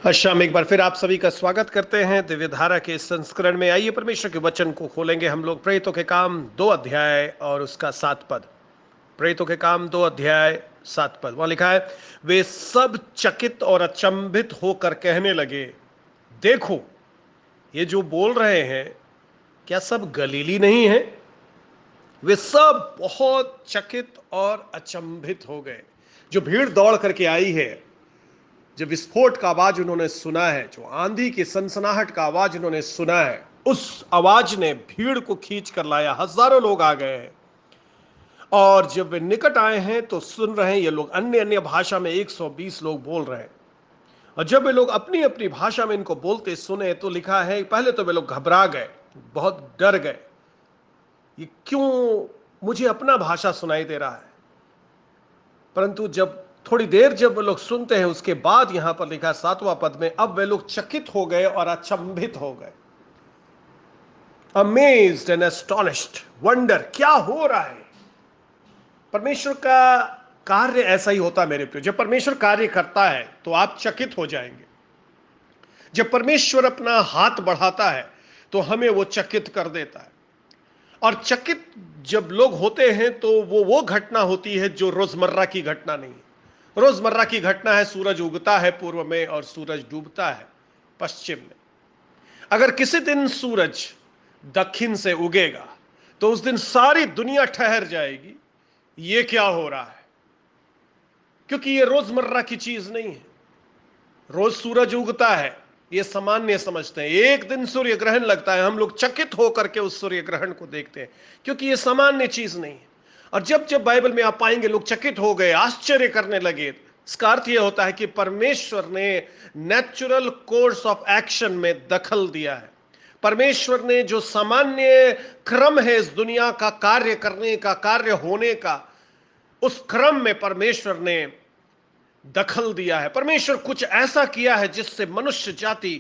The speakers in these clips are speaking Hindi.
अच्छा, हम एक बार फिर आप सभी का स्वागत करते हैं दिव्य धारा के इस संस्करण में। आइए परमेश्वर के वचन को खोलेंगे हम लोग। प्रेरितों के काम 2 अध्याय और उसका 7 पद। प्रेरितों के काम 2 अध्याय 7 पद, वहां लिखा है, वे सब चकित और अचंभित होकर कहने लगे, देखो, ये जो बोल रहे हैं क्या सब गलीली नहीं है? वे सब बहुत चकित और अचंभित हो गए। जो भीड़ दौड़ करके आई है, जब विस्फोट का आवाज उन्होंने सुना है, जो आंधी की सनसनाहट का आवाज उन्होंने सुना है, उस आवाज ने भीड़ को खींच कर लाया। हजारों लोग आ गए हैं और जब वे निकट आए हैं तो सुन रहे हैं ये लोग अन्य अन्य भाषा में 120 लोग बोल रहे हैं। और जब वे लोग अपनी अपनी भाषा में इनको बोलते सुने तो लिखा है, पहले तो वे लोग घबरा गए, बहुत डर गए। ये क्यों मुझे अपना भाषा सुनाई दे रहा है? परंतु जब थोड़ी देर जब वे लोग सुनते हैं, उसके बाद यहां पर लिखा है 7वां पद में, अब वे लोग चकित हो गए और अचंभित हो गए। अमेज्ड एंड एस्टोनिश्ड, वंडर, क्या हो रहा है? परमेश्वर का कार्य ऐसा ही होता है मेरे प्रिय। जब परमेश्वर कार्य करता है तो आप चकित हो जाएंगे। जब परमेश्वर अपना हाथ बढ़ाता है तो हमें वो चकित कर देता है। और चकित जब लोग होते हैं तो वो घटना होती है जो रोजमर्रा की घटना नहीं है। रोजमर्रा की घटना है, सूरज उगता है पूर्व में और सूरज डूबता है पश्चिम में। अगर किसी दिन सूरज दक्षिण से उगेगा तो उस दिन सारी दुनिया ठहर जाएगी, ये क्या हो रहा है? क्योंकि ये रोजमर्रा की चीज नहीं है। रोज सूरज उगता है, ये सामान्य समझते हैं। एक दिन सूर्य ग्रहण लगता है, हम लोग चकित होकर के उस सूर्य ग्रहण को देखते हैं, क्योंकि ये सामान्य चीज नहीं है। और जब जब बाइबल में आप पाएंगे लोग चकित हो गए, आश्चर्य करने लगे, इसका अर्थ यह होता है कि परमेश्वर ने नेचुरल कोर्स ऑफ एक्शन में दखल दिया है। परमेश्वर ने जो सामान्य क्रम है इस दुनिया का कार्य करने का, कार्य होने का, उस क्रम में परमेश्वर ने दखल दिया है। परमेश्वर कुछ ऐसा किया है जिससे मनुष्य जाति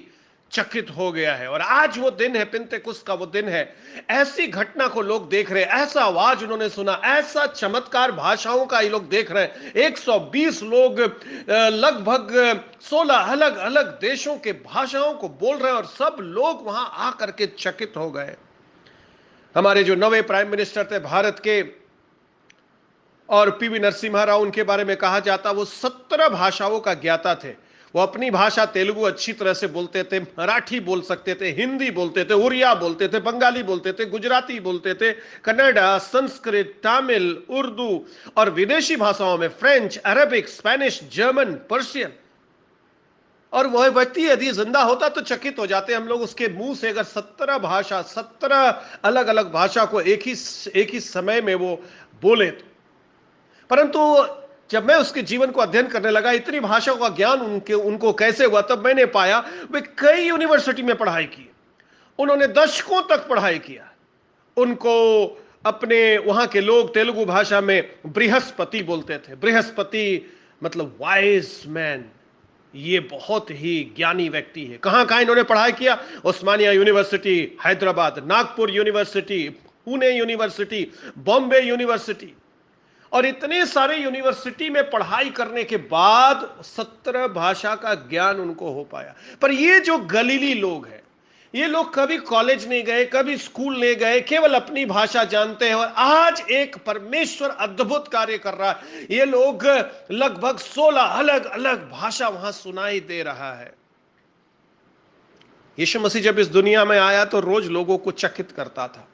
चकित हो गया है। और आज वो दिन है, पिंतेकुस्त का वो दिन है। ऐसी घटना को लोग देख रहे हैं, ऐसा आवाज उन्होंने सुना, ऐसा चमत्कार भाषाओं का ये लोग देख रहे हैं। 120 लोग लगभग 16 अलग अलग देशों के भाषाओं को बोल रहे हैं और सब लोग वहां आकर के चकित हो गए। हमारे जो नवे प्राइम मिनिस्टर थे भारत के, और पीवी नरसिम्हा राव, उनके बारे में कहा जाता वो 17 भाषाओं का ज्ञाता थे। वो अपनी भाषा तेलुगु अच्छी तरह से बोलते थे, मराठी बोल सकते थे, हिंदी बोलते थे, उड़िया बोलते थे, बंगाली बोलते थे, गुजराती बोलते थे, कन्नड़ा, संस्कृत, तमिल, उर्दू और विदेशी भाषाओं में French, Arabic, Spanish, German, Persian. और वह व्यक्ति यदि जिंदा होता तो चकित हो जाते हम लोग उसके मुंह से। अगर 17 अलग अलग भाषा को एक ही समय में वो बोले तो। परंतु जब मैं उसके जीवन को अध्ययन करने लगा, इतनी भाषाओं का ज्ञान उनको कैसे हुआ, तब मैंने पाया वे कई यूनिवर्सिटी में पढ़ाई की, उन्होंने दशकों तक पढ़ाई किया। उनको अपने वहां के लोग तेलुगु भाषा में बृहस्पति बोलते थे। बृहस्पति मतलब वाइज मैन, ये बहुत ही ज्ञानी व्यक्ति है। कहां कहां इन्होंने पढ़ाई किया? Osmania university Hyderabad, Nagpur university, Pune university, Bombay university, और इतने सारे यूनिवर्सिटी में पढ़ाई करने के बाद 17 भाषा का ज्ञान उनको हो पाया। पर ये जो गलीली लोग हैं, ये लोग कभी कॉलेज नहीं गए, कभी स्कूल नहीं गए, केवल अपनी भाषा जानते हैं। और आज एक परमेश्वर अद्भुत कार्य कर रहा है। ये लोग लगभग 16 अलग अलग भाषा वहां सुनाई दे रहा है। यीशु मसीह जब इस दुनिया में आया तो रोज लोगों को चकित करता था।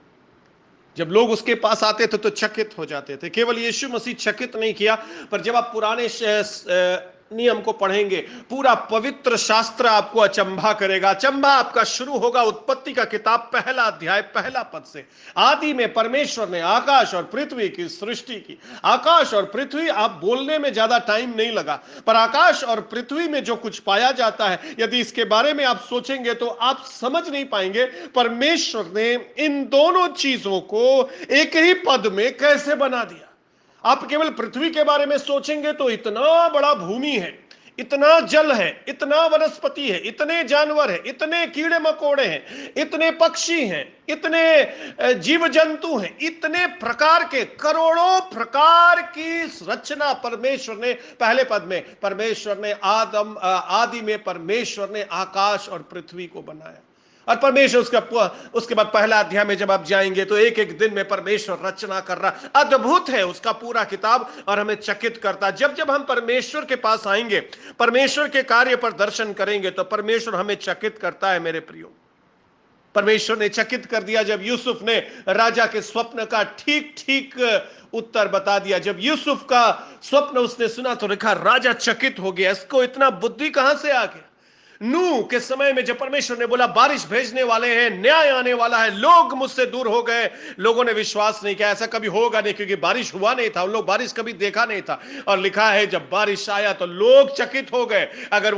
जब लोग उसके पास आते थे तो चकित हो जाते थे। केवल यीशु मसीह चकित नहीं किया, पर जब आप पुराने नियम को पढ़ेंगे, पूरा पवित्र शास्त्र आपको अचंभा करेगा। अचंभा आपका शुरू होगा उत्पत्ति का किताब 1 अध्याय 1 पद से। आदि में परमेश्वर ने आकाश और पृथ्वी की सृष्टि की। आकाश और पृथ्वी, आप बोलने में ज्यादा टाइम नहीं लगा, पर आकाश और पृथ्वी में जो कुछ पाया जाता है, यदि इसके बारे में आप सोचेंगे तो आप समझ नहीं पाएंगे परमेश्वर ने इन दोनों चीजों को एक ही पद में कैसे बना दिया। आप केवल पृथ्वी के बारे में सोचेंगे तो इतना बड़ा भूमि है, इतना जल है, इतना वनस्पति है, इतने जानवर हैं, इतने कीड़े मकोड़े हैं, इतने पक्षी हैं, इतने जीव जंतु हैं, इतने प्रकार के करोड़ों प्रकार की रचना परमेश्वर ने, पहले पद में परमेश्वर ने आदि में परमेश्वर ने आकाश और पृथ्वी को बनाया। और परमेश्वर उसके बाद पहला अध्याय में जब आप जाएंगे तो एक एक दिन में परमेश्वर रचना कर रहा। अद्भुत है उसका पूरा किताब और हमें चकित करता। जब जब हम परमेश्वर के पास आएंगे, परमेश्वर के कार्य पर दर्शन करेंगे तो परमेश्वर हमें चकित करता है मेरे प्रियो। परमेश्वर ने चकित कर दिया जब यूसुफ ने राजा के स्वप्न का ठीक ठीक उत्तर बता दिया। जब यूसुफ का स्वप्न उसने सुना तो लिखा राजा चकित हो गया, इसको इतना बुद्धि कहां से आ गया। नूह के समय में जब परमेश्वर ने बोला बारिश भेजने वाले हैं, न्याय आने वाला है, लोग मुझसे दूर हो गए, लोगों ने विश्वास नहीं किया, ऐसा कभी होगा नहीं, क्योंकि बारिश हुआ नहीं था, उन लोग बारिश कभी देखा नहीं था। और लिखा है जब बारिश आया तो लोग चकित हो गए। अगर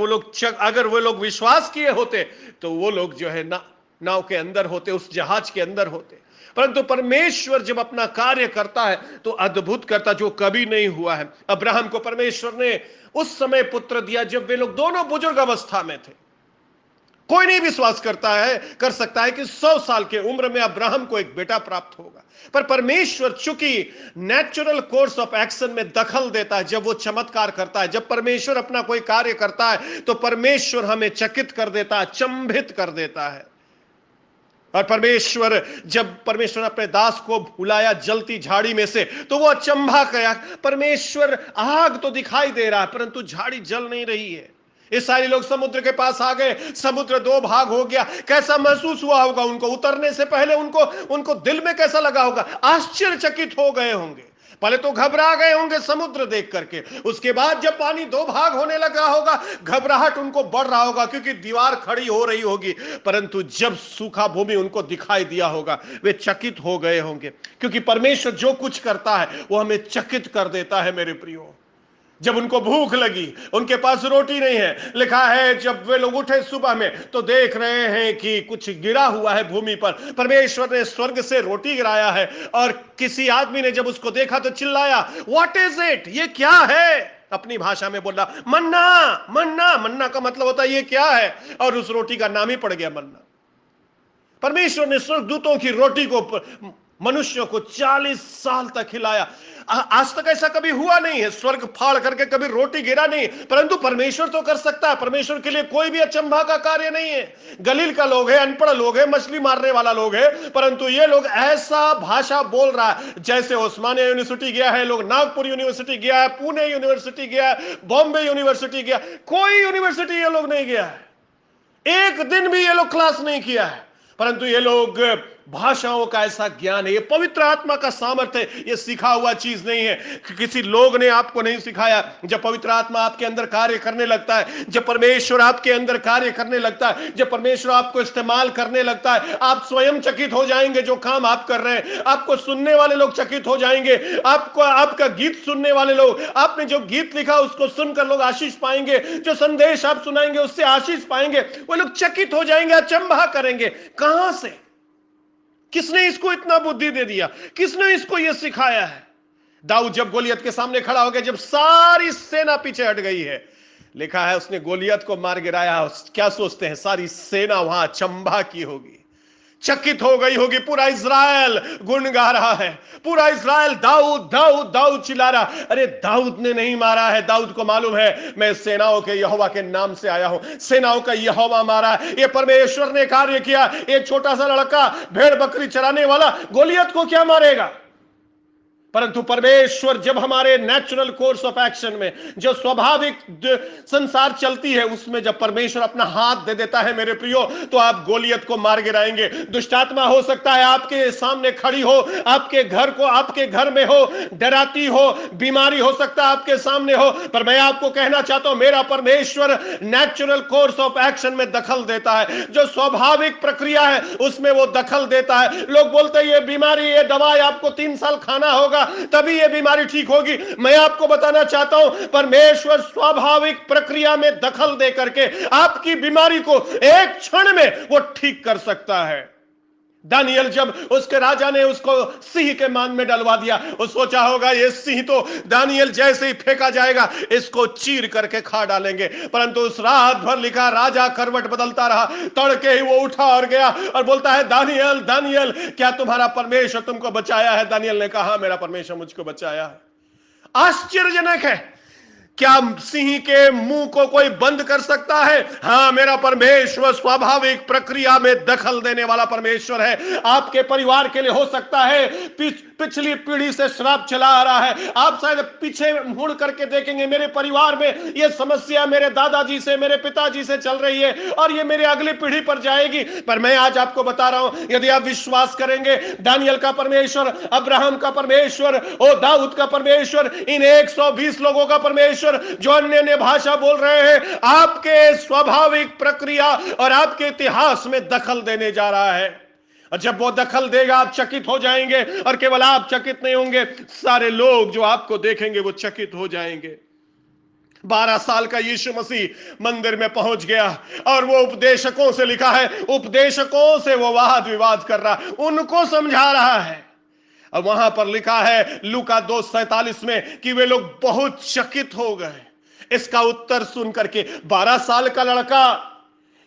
वो लोग विश्वास किए होते तो वो लोग जो है नाव के अंदर होते, उस जहाज के अंदर होते। परंतु परमेश्वर जब अपना कार्य करता है तो अद्भुत करता, जो कभी नहीं हुआ है। अब्राहम को परमेश्वर ने उस समय पुत्र दिया जब वे लोग दोनों बुजुर्ग अवस्था में थे। कोई नहीं विश्वास कर सकता है कि 100 साल के उम्र में अब्राहम को एक बेटा प्राप्त होगा। पर परमेश्वर चूंकि नेचुरल कोर्स ऑफ एक्शन में दखल देता है, जब वो चमत्कार करता है, जब परमेश्वर अपना कोई कार्य करता है तो परमेश्वर हमें चकित कर देता है, चंभित कर देता है। और जब परमेश्वर ने अपने दास को बुलाया जलती झाड़ी में से तो वो अचंभा गया। परमेश्वर, आग तो दिखाई दे रहा है परंतु झाड़ी जल नहीं रही है। इस्राएली लोग समुद्र के पास आ गए, समुद्र 2 भाग हो गया। कैसा महसूस हुआ होगा उनको, उतरने से पहले उनको दिल में कैसा लगा होगा, आश्चर्यचकित हो गए होंगे। पहले तो घबरा गए होंगे समुद्र देख करके, उसके बाद जब पानी 2 भाग होने लगा होगा घबराहट उनको बढ़ रहा होगा क्योंकि दीवार खड़ी हो रही होगी। परंतु जब सूखा भूमि उनको दिखाई दिया होगा वे चकित हो गए होंगे, क्योंकि परमेश्वर जो कुछ करता है वो हमें चकित कर देता है मेरे प्रियो। जब उनको भूख लगी, उनके पास रोटी नहीं है, लिखा है जब वे लोग उठे सुबह में तो देख रहे हैं कि कुछ गिरा हुआ है भूमि पर। परमेश्वर ने स्वर्ग से रोटी गिराया है और किसी आदमी ने जब उसको देखा तो चिल्लाया, व्हाट इज इट, ये क्या है। अपनी भाषा में बोला मन्ना। मन्ना, मन्ना का मतलब होता है ये क्या है, और उस रोटी का नाम ही पड़ गया मन्ना। परमेश्वर ने स्वर्गदूतों की रोटी को मनुष्यों को 40 साल तक खिलाया। आज तक ऐसा कभी हुआ नहीं है, स्वर्ग फाड़ करके कभी रोटी गिरा नहीं, परंतु परमेश्वर तो कर सकता है। परमेश्वर के लिए कोई भी अचंभा का कार्य नहीं है। गलील का लोग है, अनपढ़ लोग है, मछली मारने वाला लोग है, परंतु ये लोग ऐसा भाषा बोल रहा है जैसे उस्मानिया यूनिवर्सिटी गया है, लोग नागपुर यूनिवर्सिटी गया है, पुणे यूनिवर्सिटी गया है, बॉम्बे यूनिवर्सिटी गया, कोई यूनिवर्सिटी ये लोग नहीं गया है, एक दिन भी ये लोग क्लास नहीं किया है, परंतु ये लोग भाषाओं का ऐसा ज्ञान है। ये पवित्र आत्मा का सामर्थ्य है, ये सिखा हुआ चीज नहीं है, किसी लोग ने आपको नहीं सिखाया। जब पवित्र आत्मा आपके अंदर कार्य करने लगता है, जब परमेश्वर आपके अंदर कार्य करने लगता है, जब परमेश्वर आपको इस्तेमाल करने लगता है, आप स्वयं चकित हो जाएंगे। जो काम आप कर रहे हैं, आपको सुनने वाले लोग चकित हो जाएंगे। आपका गीत सुनने वाले लोग, आपने जो गीत लिखा उसको सुनकर लोग आशीष पाएंगे, जो संदेश आप सुनाएंगे उससे आशीष पाएंगे। वो लोग चकित हो जाएंगे, अचंभा करेंगे, कहां से, किसने इसको इतना बुद्धि दे दिया, किसने इसको यह सिखाया है। दाऊद जब गोलियत के सामने खड़ा हो गया, जब सारी सेना पीछे हट गई है, लिखा है उसने गोलियत को मार गिराया। क्या सोचते हैं, सारी सेना वहां अचंभा की होगी, चकित हो गई होगी। पूरा इज़राइल गुण गा रहा है, पूरा इज़राइल दाऊद दाऊद दाऊद चिल्ला रहा। अरे दाऊद ने नहीं मारा है, दाऊद को मालूम है मैं सेनाओं के यहोवा के नाम से आया हूं, सेनाओं का यहोवा मारा, ये परमेश्वर ने कार्य किया। ये छोटा सा लड़का भेड़ बकरी चराने वाला गोलियत को क्या मारेगा। परंतु परमेश्वर जब हमारे नेचुरल कोर्स ऑफ एक्शन में, जो स्वाभाविक संसार चलती है, उसमें जब परमेश्वर अपना हाथ दे देता है मेरे प्रियो, तो आप गोलियत को मार गिराएंगे। दुष्टात्मा हो सकता है आपके सामने खड़ी हो, आपके घर में हो, डराती हो, बीमारी हो सकता है आपके सामने हो, पर मैं आपको कहना चाहता हूं मेरा परमेश्वर नेचुरल कोर्स ऑफ एक्शन में दखल देता है। जो स्वाभाविक प्रक्रिया है उसमें वो दखल देता है। लोग बोलते हैं ये बीमारी, ये दवाई आपको 3 साल खाना होगा तभी यह बीमारी ठीक होगी। मैं आपको बताना चाहता हूं परमेश्वर स्वाभाविक प्रक्रिया में दखल दे करके आपकी बीमारी को एक क्षण में वो ठीक कर सकता है। दानियल जब उसके राजा ने उसको सिंह के मान में डलवा दिया, वो सोचा होगा ये सिंह तो दानियल जैसे ही फेंका जाएगा इसको चीर करके खा डालेंगे, परंतु उस रात भर लिखा राजा करवट बदलता रहा, तड़के ही वो उठा और गया और बोलता है दानियल दानियल क्या तुम्हारा परमेश्वर तुमको बचाया है? दानियल ने कहा मेरा परमेश्वर मुझको बचाया है। आश्चर्यजनक है, क्या सिंह के मुंह को कोई बंद कर सकता है? हां, मेरा परमेश्वर स्वाभाविक प्रक्रिया में दखल देने वाला परमेश्वर है। आपके परिवार के लिए हो सकता है पिछली पीढ़ी से श्राप चला आ रहा है, आप शायद पीछे मुड़ करके देखेंगे मेरे परिवार में यह समस्या मेरे दादाजी से मेरे पिताजी से चल रही है और ये मेरे अगली पीढ़ी पर जाएगी। पर मैं आज आपको बता रहा हूं, यदि आप विश्वास करेंगे दानियल का परमेश्वर, अब्राहम का परमेश्वर, ओ दाऊद का परमेश्वर, इन 120 लोगों का परमेश्वर जो अन्य भाषा बोल रहे हैं, आपके स्वाभाविक प्रक्रिया और आपके इतिहास में दखल देने जा रहा है। और जब वो दखल देगा आप चकित हो जाएंगे, और केवल आप चकित नहीं होंगे, सारे लोग जो आपको देखेंगे वो चकित हो जाएंगे। 12 साल का यीशु मसीह मंदिर में पहुंच गया और वो उपदेशकों से लिखा है, उपदेशकों से वो वाद विवाद कर रहा, उनको समझा रहा है। और वहां पर लिखा है लूका 2:47 में कि वे लोग बहुत चकित हो गए इसका उत्तर सुन करके। 12 साल का लड़का,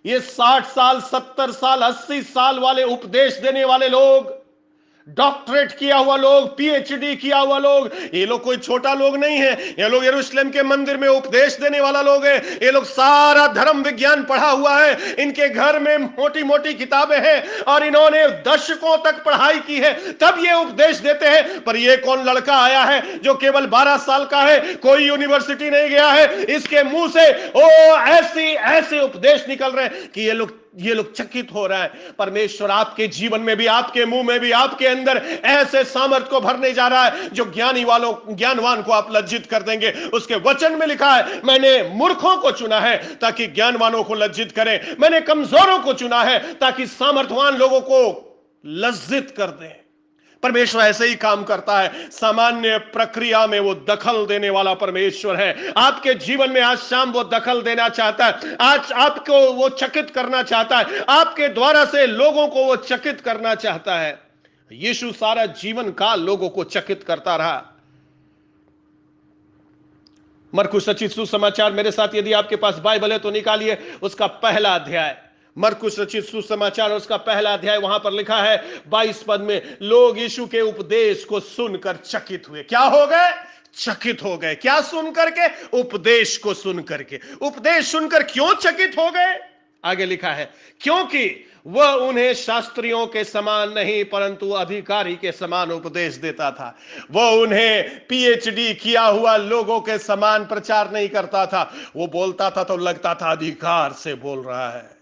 ये 60 साल 70 साल 80 साल वाले उपदेश देने वाले लोग, डॉक्टरेट किया हुआ लोग, पीएचडी किया हुआ लोग, ये लोग कोई छोटा लोग नहीं है। ये लोग यरूशलेम के मंदिर में उपदेश देने वाला लोग है। ये लोग सारा धर्म विज्ञान पढ़ा हुआ है, इनके घर में मोटी मोटी किताबें हैं और इन्होंने दशकों तक पढ़ाई की है, तब ये उपदेश देते हैं। पर ये कौन लड़का आया है जो केवल 12 साल का है, कोई यूनिवर्सिटी नहीं गया है, इसके मुंह से ओ ऐसे उपदेश निकल रहे हैं कि ये लोग चकित हो रहा है। परमेश्वर आपके जीवन में भी, आपके मुंह में भी, आपके अंदर ऐसे सामर्थ को भरने जा रहा है जो ज्ञानवान को आप लज्जित कर देंगे। उसके वचन में लिखा है, मैंने मूर्खों को चुना है ताकि ज्ञानवानों को लज्जित करें, मैंने कमजोरों को चुना है ताकि सामर्थवान लोगों को लज्जित कर दें। परमेश्वर ऐसे ही काम करता है, सामान्य प्रक्रिया में वो दखल देने वाला परमेश्वर है। आपके जीवन में आज शाम वो दखल देना चाहता है, आज आपको वो चकित करना चाहता है, आपके द्वारा से लोगों को वो चकित करना चाहता है। यीशु सारा जीवन काल लोगों को चकित करता रहा। मरकुस रचित सुसमाचार, मेरे साथ यदि आपके पास बाइबल है तो निकालिए उसका पहला अध्याय। मरकुस रचित सुसमाचार उसका पहला अध्याय, वहां पर लिखा है 22 पद में, लोग यीशु के उपदेश को सुनकर चकित हुए। क्या हो गए? चकित हो गए। क्या सुन करके? उपदेश को सुन करके। उपदेश सुनकर क्यों चकित हो गए? आगे लिखा है, क्योंकि वह उन्हें शास्त्रियों के समान नहीं परंतु अधिकारी के समान उपदेश देता था। वह उन्हें पीएचडी किया हुआ लोगों के समान प्रचार नहीं करता था। वो बोलता था तो लगता था अधिकार से बोल रहा है।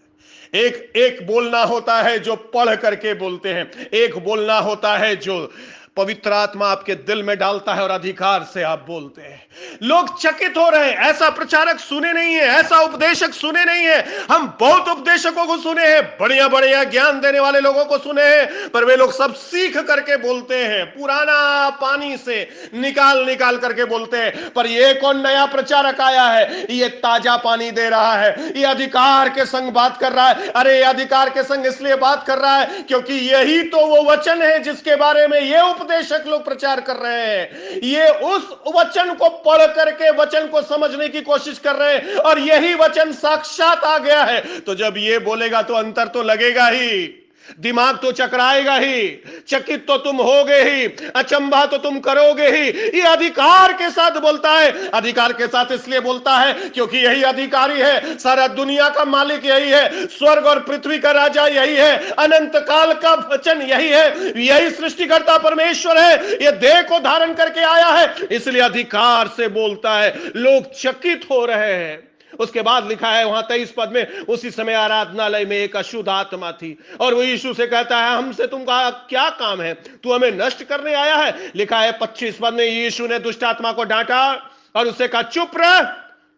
एक बोलना होता है जो पढ़ करके बोलते हैं, एक बोलना होता है जो पवित्र आत्मा आपके दिल में डालता है और अधिकार से आप बोलते हैं। लोग चकित हो रहे हैं, ऐसा प्रचारक सुने नहीं है, ऐसा उपदेशक सुने नहीं है। हम बहुत उपदेशकों को सुने हैं, बढ़िया बढ़िया ज्ञान देने वाले लोगों को सुने हैं, पर वे लोग सब सीख करके बोलते हैं, पुराना पानी से निकाल करके बोलते हैं। पर ये कौन नया प्रचारक आया है, ये ताजा पानी दे रहा है, ये अधिकार के संग बात कर रहा है। अरे ये अधिकार के संग इसलिए बात कर रहा है क्योंकि यही तो वो वचन है जिसके बारे में ये उपदेशक लोग प्रचार कर रहे हैं। ये उस वचन को पढ़ करके वचन को समझने की कोशिश कर रहे हैं और यही वचन साक्षात आ गया है। तो जब ये बोलेगा तो अंतर तो लगेगा ही, दिमाग तो चकराएगा ही, चकित तो तुम होगे ही, अचंभा तो तुम करोगे ही। ये अधिकार के साथ बोलता है। अधिकार के साथ इसलिए बोलता है क्योंकि यही अधिकारी है, सारा दुनिया का मालिक यही है, स्वर्ग और पृथ्वी का राजा यही है, अनंत काल का वचन यही है, यही सृष्टिकर्ता परमेश्वर है, ये देह को धारण करके आया है, इसलिए अधिकार से बोलता है। लोग चकित हो रहे हैं। उसके बाद लिखा है वहां 23 पद में, उसी समय आराधनालय में एक अशुद्ध आत्मा थी और वो यीशु से कहता है, हमसे तुमका क्या काम है, तू हमें नष्ट करने आया है। लिखा है 25 पद में, यीशु ने दुष्ट आत्मा को डांटा और उससे कहा, चुप रह,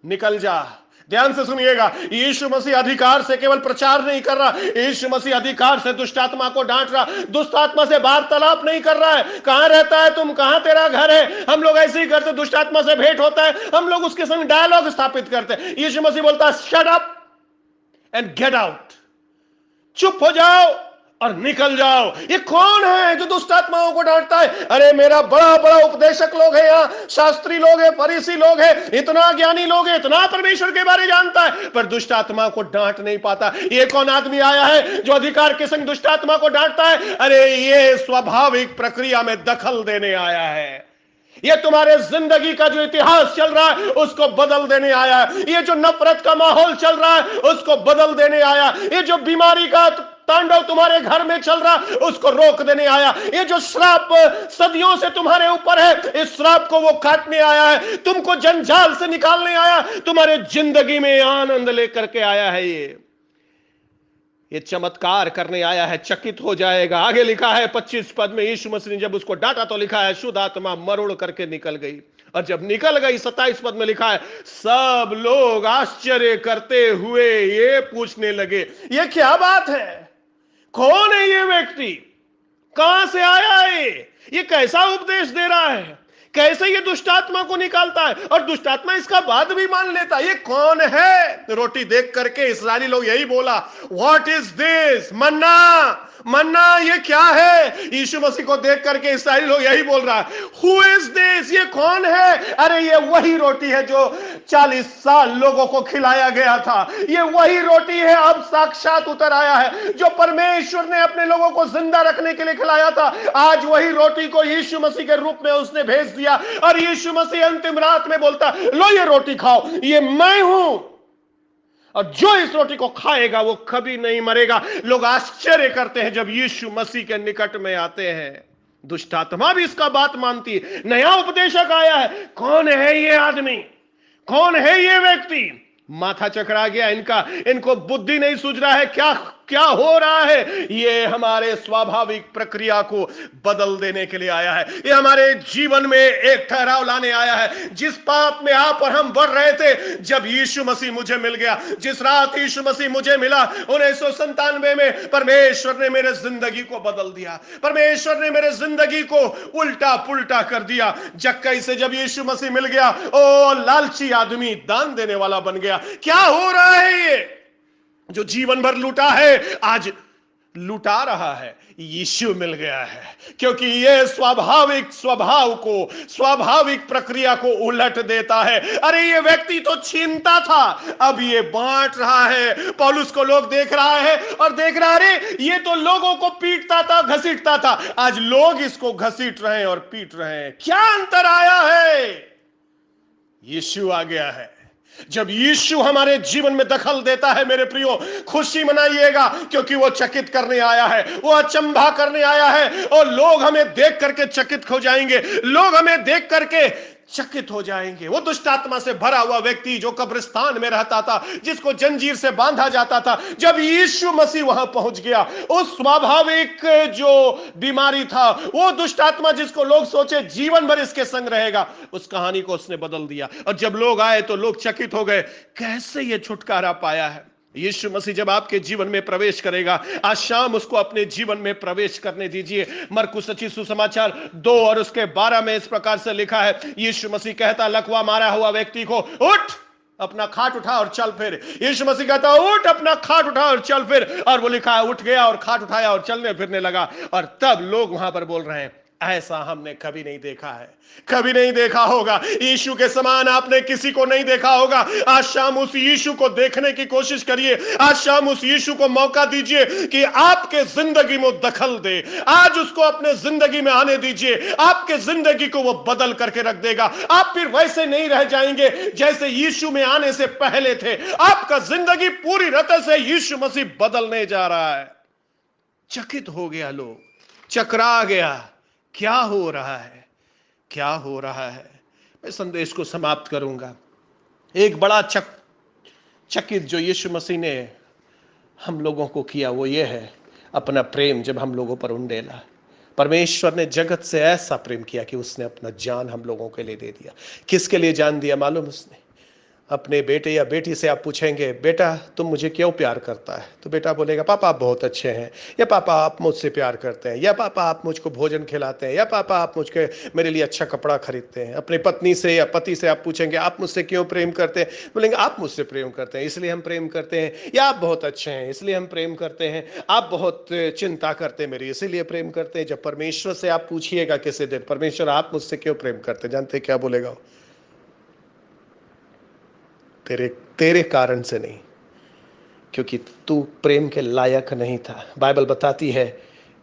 निकल जा। ध्यान से सुनिएगा, यीशु मसीह अधिकार से केवल प्रचार नहीं कर रहा, यीशु मसीह अधिकार से दुष्ट आत्मा को डांट रहा, दुष्ट आत्मा से वार्तालाप नहीं कर रहा है। कहां रहता है तुम, कहां तेरा घर है। हम लोग ऐसे ही करते, दुष्ट आत्मा से भेंट होता है, हम लोग उसके संग डायलॉग स्थापित करते हैं। यीशु मसीह बोलता है, shut up and get out, चुप हो जाओ और निकल जाओ। ये कौन है जो दुष्ट आत्माओं को डांटता है? अरे मेरा बड़ा बड़ा उपदेशक लोग है, यहाँ शास्त्री लोग है, फरीसी लोग है, इतना ज्ञानी लोग है, इतना परमेश्वर के बारे जानता है, पर दुष्ट आत्मा को डांट नहीं पाता। ये कौन आदमी आया है जो अधिकार के संग दुष्ट आत्मा को डांटता है? अरे ये स्वाभाविक प्रक्रिया में दखल देने आया है। ये तुम्हारे जिंदगी का जो इतिहास चल रहा है उसको बदल देने आया है। ये जो नफरत का माहौल चल रहा है उसको बदल देने आया। ये जो बीमारी का तांडव तुम्हारे घर में चल रहा उसको रोक देने आया। ये जो श्राप सदियों से तुम्हारे ऊपर है, इस श्राप को वो काटने आया है, तुमको जंजाल से निकालने आया, तुम्हारे जिंदगी में आनंद लेकर के आया है। ये चमत्कार करने आया है, चकित हो जाएगा। आगे लिखा है 25 पद में, यीशु मसीह ने जब उसको डांटा तो लिखा है शुद्ध आत्मा मरोड़ करके निकल गई। और जब निकल गई 27 पद में लिखा है सब लोग आश्चर्य करते हुए ये पूछने लगे, ये क्या बात है? कौन है ये व्यक्ति? कहां से आया है? ये कैसा उपदेश दे रहा है? कैसे ये दुष्टात्मा को निकालता है और दुष्टात्मा इसका बात भी मान लेता है? ये कौन है? रोटी देख करके इस्राएली लोग यही बोला, व्हाट इज दिस? मन्ना, मन्ना ये क्या है? यीशु मसीह को देख करके इस्राएली लोग यही बोल रहा है, हु इज दिस? ये कौन है? अरे ये वही रोटी है जो 40 साल लोगों को खिलाया गया था। ये वही रोटी है, अब साक्षात उतर आया है, जो परमेश्वर ने अपने लोगों को जिंदा रखने के लिए खिलाया था। आज वही रोटी को यीशु मसीह के रूप में उसने भेज दिया और यीशु मसीह अंतिम रात में बोलता, लो ये रोटी खाओ, ये मैं हूं, और जो इस रोटी को खाएगा वो कभी नहीं मरेगा। लोग आश्चर्य करते हैं जब यीशु मसीह के निकट में आते हैं। दुष्ट आत्मा भी इसका बात मानती है। नया उपदेशक आया है, कौन है ये आदमी? कौन है ये व्यक्ति? माथा चकरा गया इनका, इनको बुद्धि नहीं सूझ रहा है क्या क्या हो रहा है। ये हमारे स्वाभाविक प्रक्रिया को बदल देने के लिए आया है। ये हमारे जीवन में एक ठहराव लाने आया है। जिस पाप में आप और हम बढ़ रहे थे, जब यीशु मसीह मुझे मिल गया, जिस रात यीशु मसीह मुझे मिला 1997 में, परमेश्वर ने मेरे जिंदगी को बदल दिया। परमेश्वर ने मेरे जिंदगी को उल्टा पुल्टा कर दिया। जक्कई से जब यीशु मसीह मिल गया, ओ लालची आदमी दान देने वाला बन गया। क्या हो रहा है? ये जो जीवन भर लूटा है आज लुटा रहा है। यीशु मिल गया है, क्योंकि यह स्वाभाविक स्वभाव को, स्वाभाविक प्रक्रिया को उलट देता है। अरे ये व्यक्ति तो छीनता था, अब ये बांट रहा है। पौलुस को लोग देख रहा है और देख रहा, अरे ये तो लोगों को पीटता था, घसीटता था, आज लोग इसको घसीट रहे हैं और पीट रहे हैं। क्या अंतर आया है? यीशु आ गया है। जब यीशु हमारे जीवन में दखल देता है, मेरे प्रियो, खुशी मनाइएगा, क्योंकि वो चकित करने आया है, वो अचंभा करने आया है। और लोग हमें देख करके चकित हो जाएंगे, लोग हमें देख करके चकित हो जाएंगे। वो दुष्ट आत्मा से भरा हुआ व्यक्ति जो कब्रिस्तान में रहता था, जिसको जंजीर से बांधा जाता था, जब यीशु मसीह वहां पहुंच गया, उस स्वाभाविक जो बीमारी था, वो दुष्ट आत्मा जिसको लोग सोचे जीवन भर इसके संग रहेगा, उस कहानी को उसने बदल दिया। और जब लोग आए तो लोग चकित हो गए, कैसे ये छुटकारा पाया है। यीशु मसीह जब आपके जीवन में प्रवेश करेगा, आज शाम उसको अपने जीवन में प्रवेश करने दीजिए। मरकुस रचित सुसमाचार 2 और उसके 12 में इस प्रकार से लिखा है, यीशु मसीह कहता लकवा मारा हुआ व्यक्ति को, उठ अपना खाट उठा और चल फिर। यीशु मसीह कहता उठ अपना खाट उठा और चल फिर, और वो लिखा है उठ गया और खाट उठाया और चलने फिरने लगा। और तब लोग वहां पर बोल रहे हैं, ऐसा हमने कभी नहीं देखा है, कभी नहीं देखा होगा। यीशु के समान आपने किसी को नहीं देखा होगा। आज शाम उस यीशु को देखने की कोशिश करिए। आज शाम उस यीशु को मौका दीजिए कि आपके जिंदगी में दखल दे। आज उसको अपने जिंदगी में आने दीजिए, आपके जिंदगी को वो बदल करके रख देगा। आप फिर वैसे नहीं रह जाएंगे जैसे यीशु में आने से पहले थे। आपका जिंदगी पूरी तरह से यीशु मसीह बदलने जा रहा है। चकित हो गया, लोग चकरा गया, क्या हो रहा है, क्या हो रहा है। मैं संदेश को समाप्त करूंगा। एक बड़ा चकित जो यीशु मसीह ने हम लोगों को किया, वो ये है अपना प्रेम जब हम लोगों पर उंडेला। परमेश्वर ने जगत से ऐसा प्रेम किया कि उसने अपना जान हम लोगों के लिए दे दिया। किसके लिए जान दिया मालूम? उसने अपने बेटे या बेटी से आप पूछेंगे, बेटा तुम मुझे क्यों प्यार करता है, तो बेटा बोलेगा, पापा आप बहुत अच्छे हैं, या पापा आप मुझसे प्यार करते हैं, या पापा आप मुझको भोजन खिलाते हैं, या पापा आप मुझके मेरे लिए अच्छा कपड़ा खरीदते हैं। अपनी पत्नी से या पति से आप पूछेंगे, आप मुझसे क्यों प्रेम करते हैं, बोलेंगे आप मुझसे प्रेम करते हैं इसलिए हम प्रेम करते हैं, या आप बहुत अच्छे हैं इसलिए हम प्रेम करते हैं, आप बहुत चिंता करते हैं मेरी इसीलिए प्रेम करते हैं। जब परमेश्वर से आप पूछिएगा किसी दिन, परमेश्वर आप मुझसे क्यों प्रेम करते हैं, जानते क्या बोलेगा वो? तेरे तेरे कारण से नहीं, क्योंकि तू प्रेम के लायक नहीं था। बाइबल बताती है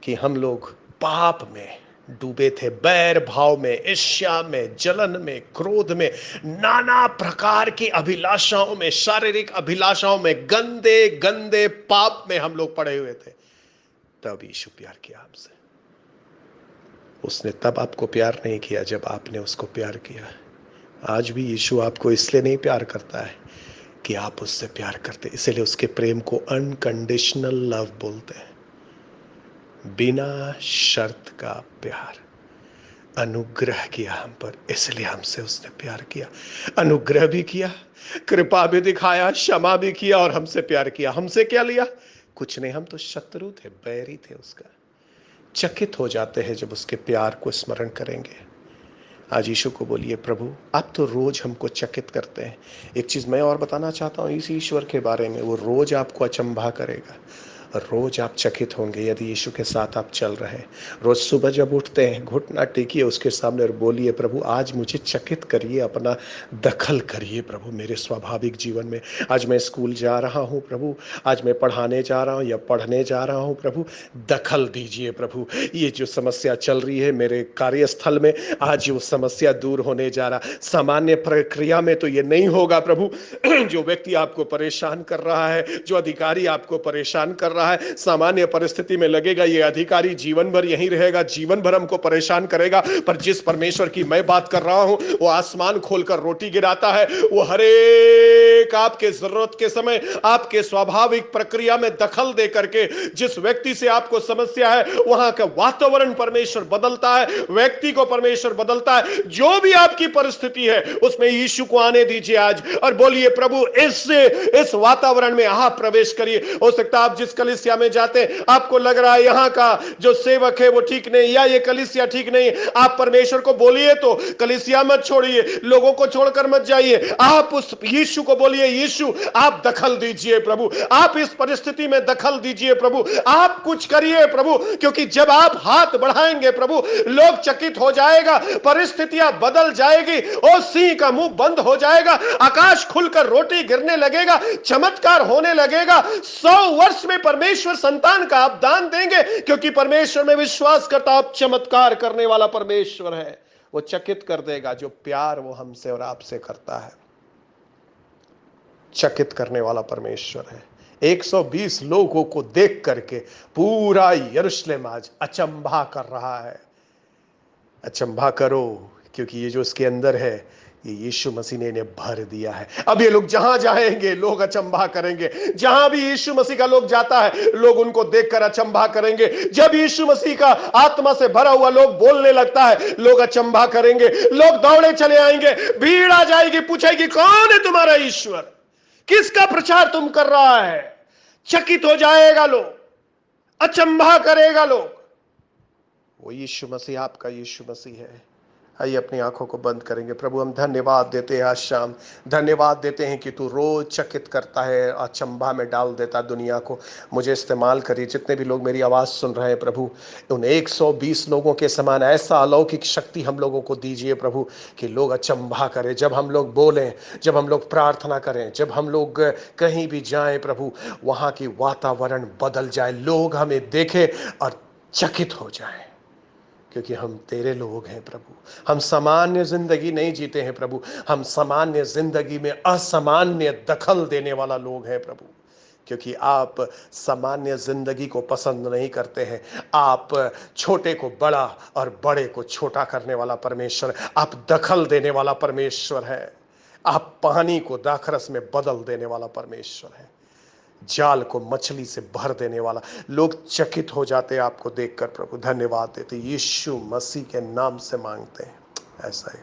कि हम लोग पाप में डूबे थे, बैर भाव में, ईर्ष्या में, जलन में, क्रोध में, नाना प्रकार की अभिलाषाओं में, शारीरिक अभिलाषाओं में, गंदे गंदे पाप में हम लोग पड़े हुए थे। तब यीशु प्यार किया हमसे। उसने तब आपको प्यार नहीं किया जब आपने उसको प्यार किया। आज भी यीशु आपको इसलिए नहीं प्यार करता है कि आप उससे प्यार करते, इसलिए उसके प्रेम को अनकंडीशनल लव बोलते हैं, बिना शर्त का प्यार। अनुग्रह किया हम पर, इसलिए हमसे उसने प्यार किया। अनुग्रह भी किया, कृपा भी दिखाया, क्षमा भी किया और हमसे प्यार किया। हमसे क्या लिया? कुछ नहीं, हम तो शत्रु थे, बैरी थे उसका। चकित हो जाते हैं जब उसके प्यार को स्मरण करेंगे। आज यीशु को बोलिए, प्रभु आप तो रोज हमको चकित करते हैं। एक चीज मैं और बताना चाहता हूं इस ईश्वर के बारे में, वो रोज आपको अचंभा करेगा, रोज आप चकित होंगे यदि यीशु के साथ आप चल रहे हैं। रोज सुबह जब उठते हैं, घुटना टेकिए उसके सामने और बोलिए, प्रभु आज मुझे चकित करिए, अपना दखल करिए प्रभु मेरे स्वाभाविक जीवन में। आज मैं स्कूल जा रहा हूं प्रभु, आज मैं पढ़ाने जा रहा हूं या पढ़ने जा रहा हूं प्रभु, दखल दीजिए प्रभु। ये जो समस्या चल रही है मेरे कार्यस्थल में, आज वो समस्या दूर होने जा रहा। सामान्य प्रक्रिया में तो ये नहीं होगा प्रभु। जो व्यक्ति आपको परेशान कर रहा है, जो अधिकारी आपको परेशान कर रहा है, सामान्य परिस्थिति में लगेगा ये अधिकारी जीवन भर यहीं रहेगा, जीवन भर हमको परेशान करेगा। पर जिस परमेश्वर की मैं बात कर रहा हूं, वो आसमान खोलकर रोटी गिराता है, वो हरेक आपके जरूरत के समय आपके स्वाभाविक प्रक्रिया में दखल दे करके जिस व्यक्ति से आपको समस्या है वहां का वातावरण परमेश्वर बदलता है, व्यक्ति को परमेश्वर बदलता है। जो भी आपकी परिस्थिति है उसमें यीशु को आने दीजिए आज और बोलिए, प्रभु इस वातावरण में आप प्रवेश करिए। हो सकता है आप जिस कलीसिया में जाते हैं आपको लग रहा है यहां का जो सेवक है वो ठीक नहीं, या ये कलीसिया ठीक नहीं, आप परमेश्वर को बोलिए, तो कलीसिया मत छोड़िए, लोगों को छोड़कर मत जाइए। आप उस यीशु को बोलिए, यीशु आप दखल दीजिए प्रभु, आप इस परिस्थिति में दखल दीजिए प्रभु, आप कुछ करिए प्रभु। क्योंकि जब आप हाथ बढ़ाएंगे प्रभु, लोग चकित हो जाएगा, परिस्थितियां बदल जाएगी, और सिंह का मुंह बंद हो जाएगा, आकाश खुलकर रोटी गिरने लगेगा, चमत्कार होने लगेगा। 100 वर्ष में परमेश्वर संतान का आप दान देंगे, क्योंकि परमेश्वर में विश्वास करता आप चमत्कार करने वाला परमेश्वर है। वो चकित कर देगा जो प्यार वो हमसे और आपसे करता है। चकित करने वाला परमेश्वर है। 120 लोगों को देख करके पूरा यरूशलेम आज अचंभा कर रहा है। अचंभा करो, क्योंकि ये जो उसके अंदर है ये यीशु मसीह ने इन्हें भर दिया है। अब ये लोग जहां जाएंगे लोग अचंभा करेंगे, जहां भी यीशु मसीह का लोग जाता है लोग उनको देखकर अचंभा करेंगे। जब यीशु मसीह का आत्मा से भरा हुआ लोग बोलने लगता है लोग अचंभा करेंगे, लोग दौड़े चले आएंगे, भीड़ आ जाएगी, पूछेगी कौन है तुम्हारा ईश्वर, किसका प्रचार तुम कर रहा है। चकित हो जाएगा लोग, अचंभा करेगा लोग। वो यीशु मसीह आपका यीशु मसीह है। आइए अपनी आंखों को बंद करेंगे। प्रभु हम धन्यवाद देते हैं आज शाम, धन्यवाद देते हैं कि तू रोज चकित करता है, अचंभा में डाल देता दुनिया को। मुझे इस्तेमाल करिए, जितने भी लोग मेरी आवाज़ सुन रहे हैं प्रभु, उन 120 लोगों के समान ऐसा अलौकिक शक्ति हम लोगों को दीजिए प्रभु, कि लोग अचंभा करें जब हम लोग बोलें, जब हम लोग प्रार्थना करें, जब हम लोग कहीं भी जाएं प्रभु, वहाँ की वातावरण बदल जाए, लोग हमें देखें और चकित हो जाएं, क्योंकि हम तेरे लोग हैं प्रभु। हम सामान्य जिंदगी नहीं जीते हैं प्रभु, हम सामान्य जिंदगी में असामान्य दखल देने वाला लोग हैं प्रभु, क्योंकि आप सामान्य जिंदगी को पसंद नहीं करते हैं। आप छोटे को बड़ा और बड़े को छोटा करने वाला परमेश्वर, आप दखल देने वाला परमेश्वर है, आप पानी को दाखरस में बदल देने वाला परमेश्वर है, जाल को मछली से भर देने वाला। लोग चकित हो जाते हैं आपको देखकर प्रभु। धन्यवाद देते यीशु मसीह के नाम से मांगते हैं, ऐसा ही।